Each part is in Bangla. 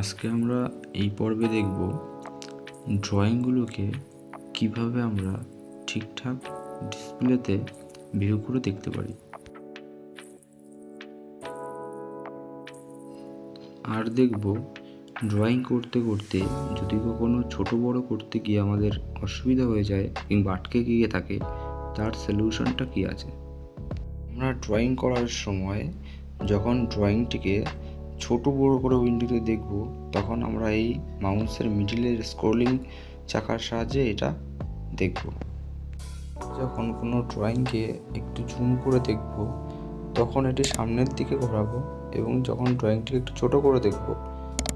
আজকে আমরা এই পর্বে দেখব ড্রয়িংগুলোকে কিভাবে আমরা ঠিকঠাক ডিসপ্লেতে ভিউ করে দেখতে পারি। আর দেখব ড্রয়িং করতে করতে যদি কখনো ছোট বড় করতে গিয়ে আমাদের অসুবিধা হয়ে যায় কিংবা আটকে গিয়ে থাকে, তার সলিউশনটা কী আছে। আমরা ড্রয়িং করার সময় যখন ড্রয়িংটিকে ছোট বড় করে উইন্ডোতে দেখব, তখন আমরা এই মাউসের মিডিলের স্ক্রলিং চাকার সাহায্যে এটা দেখব। যখন কোনো ড্রয়িংকে একটু জুম করে দেখব, তখন এটি সামনের দিকে ঘোরাবো, এবং যখন ড্রয়িংটিকে একটু ছোট করে দেখব,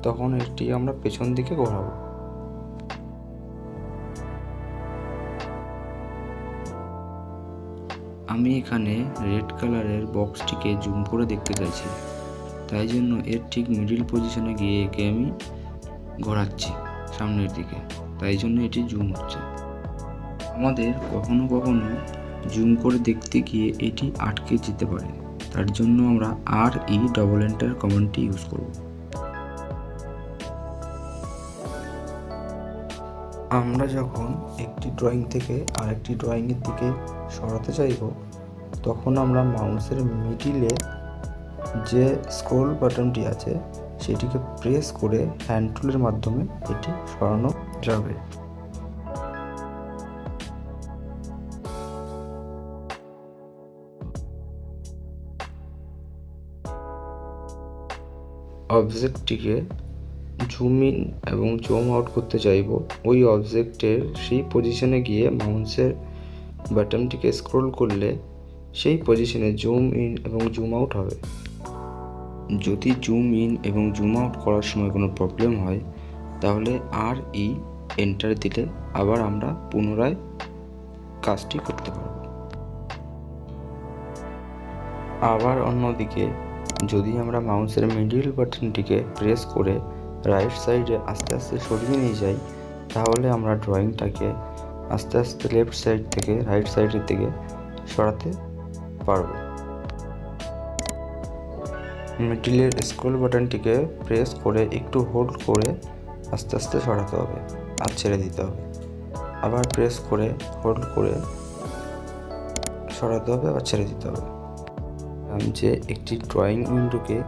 তখন এটি আমরা পেছন দিকে ঘোরাবো। আমি এখানে রেড কালারের বক্সটিকে জুম করে দেখতে চাইছি, তাই জন্য এর ঠিক মিডিল পজিশনে গিয়ে একে আমি ঘোরাচ্ছি সামনের দিকে, তাই জন্য এটি জুম হচ্ছে। আমাদের কখনো কখনো জুম করে দেখতে গিয়ে এটি আটকে যেতে পারে, তার জন্য আমরা RE কমান্ডটি ইউজ করব। আমরা যখন একটি ড্রয়িং থেকে আরেকটি ড্রয়িংয়ের দিকে সরাতে চাইব, তখন আমরা মাউসের মিডিলে যে স্ক্রল বাটনটি আছে সেটিকে প্রেস করে হ্যান্ড টুলের মাধ্যমে এটি সরানো যাবে। অবজেক্টটিকে জুম ইন এবং জুম আউট করতে চাইব, ওই অবজেক্টের সেই পজিশনে গিয়ে মাউসের বাটনটিকে স্ক্রল করলে সেই পজিশনে জুম ইন এবং জুম আউট হবে। যদি জুম ইন এবং জুম আউট করার সময় কোনো প্রবলেম হয়, তাহলে RE এন্টার দিলে আবার আমরা পুনরায় কাজটি করতে পারব। আবার অন্যদিকে যদি আমরা মাউসের মিডল বাটনটিকে প্রেস করে রাইট সাইডে আস্তে আস্তে সরিয়ে নিয়ে যাই, তাহলে আমরা ড্রয়িংটাকে আস্তে আস্তে লেফট সাইড থেকে রাইট সাইডের দিকে সরাতে পারব। মিডিলের স্ক্রল বাটনটিকে প্রেস করে একটু হোল্ড করে আস্তে আস্তে সরাতে হবে আর ছেড়ে দিতে হবে, আবার প্রেস করে হোল্ড করে সরাতে হবে, আবার ছেড়ে দিতে হবে। যে একটি ড্রয়িং উইন্ডোকে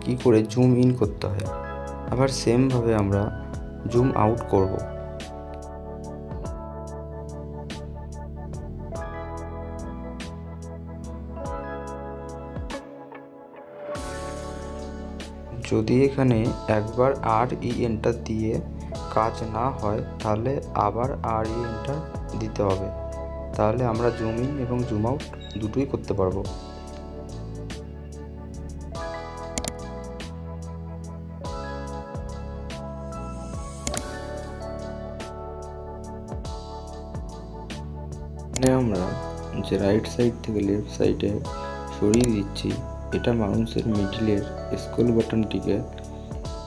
কি করে জুম ইন করতে হয়, আবার সেমভাবে আমরা জুম আউট করব। যদি এখানে একবার RE এন্টার দিয়ে কাজ না হয়, তাহলে আবার RE এন্টার দিতে হবে, তাহলে আমরা জুম ইন এবং জুম আউট দুটোই করতে পারবো। আমরা যে রাইট সাইড থেকে লেফট সাইডে সরিয়ে দিচ্ছি, এটা মাউসের মিডিলের স্ক্রল বাটনটিকে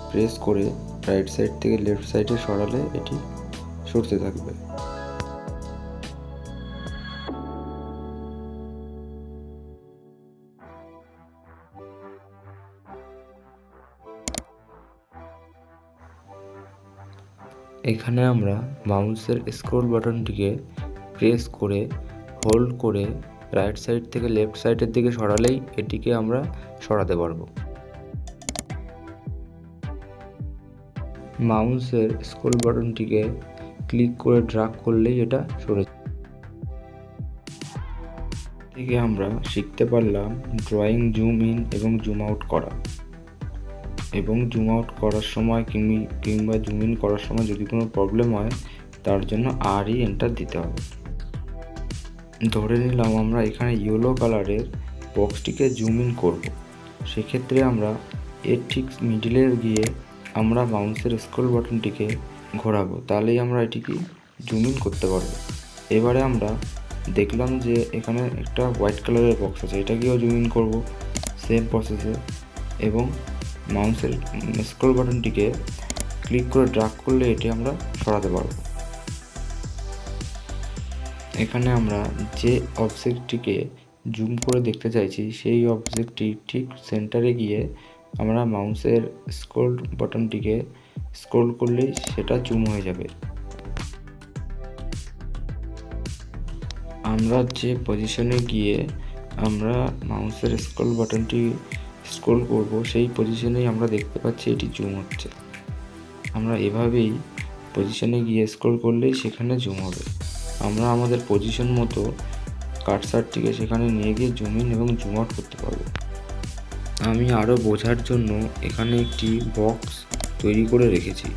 প্রেস করে রাইট সাইড থেকে লেফট সাইডে সরালে এটি সরতে থাকবে। এখানে আমরা মাউসের স্ক্রল বাটনটিকে প্রেস করে হোল্ড করে রাইট সাইড থেকে লেফট সাইডের দিকে সরালেই এটিকে আমরা সরাতে পারবো। মাউসের স্ক্রল বাটনটিকে ক্লিক করে ড্র্যাগ করলেই এটা সরে যাবে। থেকে আমরা শিখতে পারলাম ড্রয়িং জুম ইন এবং জুম আউট করা, এবং জুম আউট করার সময় কিংবা জুম ইন করার সময় যদি কোনো প্রবলেম হয়, তার জন্য RE এন্টার দিতে হবে। ধরে নিলাম আমরা এখানে ইয়েলো কালারের বক্সটিকে জুম ইন করব, সেক্ষেত্রে আমরা এর ঠিক মিডিলে গিয়ে আমরা মাউসের স্ক্রল বাটনটিকে ঘোরাবো, তাহলেই আমরা এটিকে জুম ইন করতে পারবো। এবারে আমরা দেখলাম যে এখানে একটা হোয়াইট কালারের বক্স আছে, এটাকেও জুম ইন করবো সেম প্রসেসে, এবং মাউসের স্ক্রল বাটনটিকে ক্লিক করে ড্র্যাগ করলে এটি আমরা সরাতে পারবো। এখানে আমরা যে অবজেক্টটিকে জুম করে দেখতে চাইছি, সেই অবজেক্টটি ঠিক সেন্টারে গিয়ে আমরা মাউসের স্ক্রল বাটনটিকে স্ক্রল করলেই সেটা জুম হয়ে যাবে। আমরা যে পজিশনে গিয়ে আমরা মাউসের স্ক্রল বাটনটি স্ক্রল করব, সেই পজিশনেই আমরা দেখতে পাচ্ছি এটি জুম হচ্ছে। আমরা এভাবেই পজিশনে গিয়ে স্ক্রল করলেই সেখানে জুম হবে। আমরা আমাদের পজিশন মতো কার্সারটিকে সেখানে নিয়ে গিয়ে জুম ইন এবং জুম আউট করতে পারবো। আমি আরও বোঝার জন্য এখানে একটি বক্স তৈরি করে রেখেছি।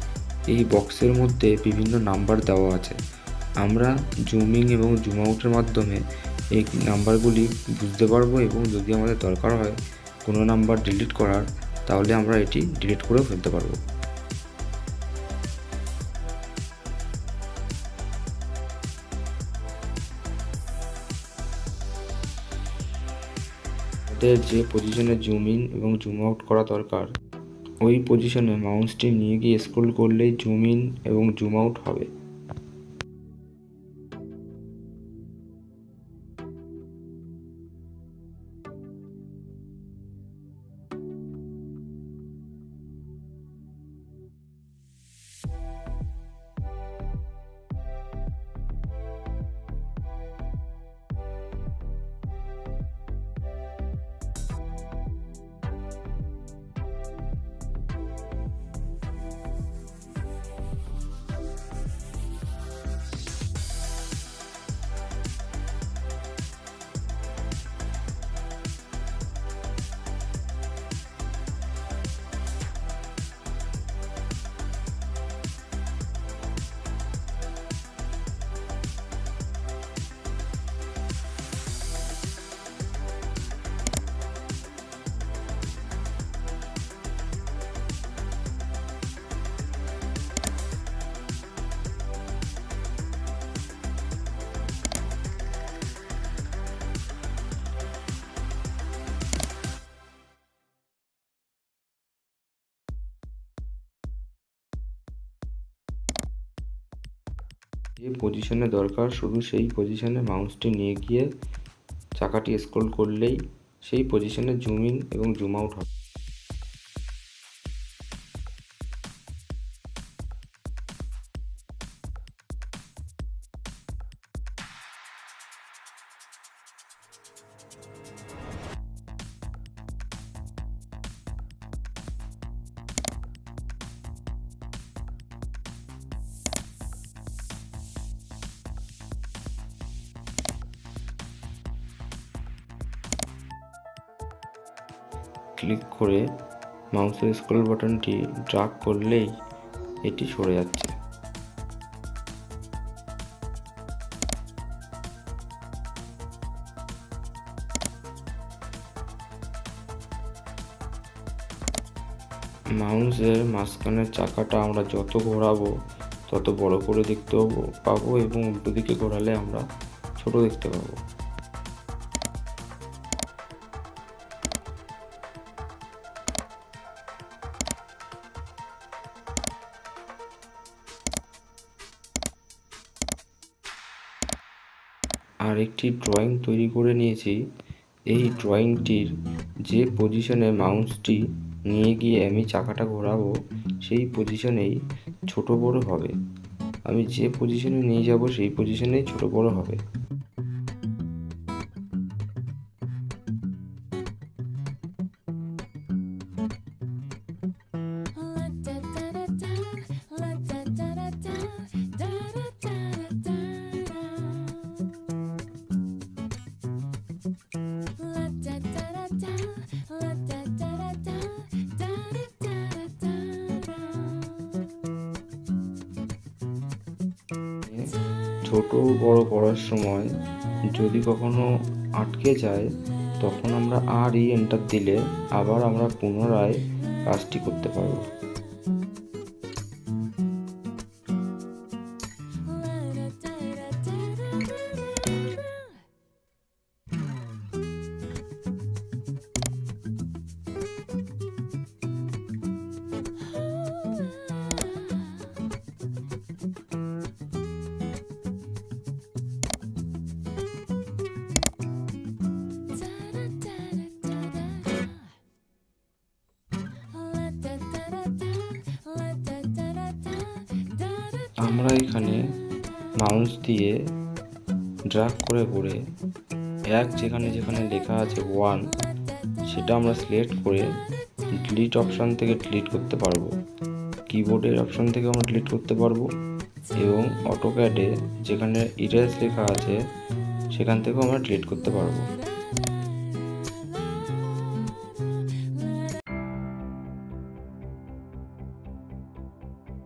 এই বক্সের মধ্যে বিভিন্ন নাম্বার দেওয়া আছে। আমরা জুমিং এবং জুম আউটের মাধ্যমে এই নাম্বারগুলি বুঝতে পারবো এবং যদি আমাদের দরকার হয় কোনো নাম্বার ডিলিট করার, তাহলে আমরা এটি ডিলিট করেও ফেলতে পারবো। আমাদের যে পজিশনে জুম ইন এবং জুম আউট করা দরকার, ওই পজিশনে মাউসটি নিয়ে গিয়ে স্ক্রল করলেই জুম ইন এবং জুম আউট হবে। যে পজিশনে দরকার শুধু সেই পজিশনে মাউসটি নিয়ে গিয়ে চাকাটি স্ক্রল করলেই সেই পজিশনে জুম ইন এবং জুম আউট হবে। ক্লিক করে মাউসের স্ক্রল বাটনটি ড্র্যাগ করলেই এটি সরে যাচ্ছে। মাউসের মাঝখানের চাকাটা আমরা যত ঘোরাবো তত বড় করে দেখতেও পাবো এবং উল্টো দিকে ঘোরালে আমরা ছোট দেখতে পাবো। আর একটি ড্রয়িং তৈরি করে নিয়েছি। এই ড্রয়িংটির যে পজিশনে মাউসটি নিয়ে গিয়ে আমি চাকাটা ঘোরাবো সেই পজিশনেই ছোট বড় হবে। আমি যে পজিশনে নিয়ে যাব সেই পজিশনেই ছোট বড় হবে। ছোট বড় করার সময় যদি কখনো আটকে যায় তখন আমরা এন্টার দিলে আবার আমরা পুনরায় কাজটি করতে পারবো। আমরা এখানে মাউস দিয়ে ড্র্যাগ করে করে যেখানে যেখানে লেখা আছে 1 সেটা আমরা সিলেক্ট করে ডিলিট অপশান থেকে ডিলিট করতে পারবো, কিবোর্ডের অপশান থেকে আমরা ডিলিট করতে পারবো, এবং অটোক্যাডে যেখানে ইরেজ লেখা আছে সেখান থেকেও আমরা ডিলিট করতে পারবো।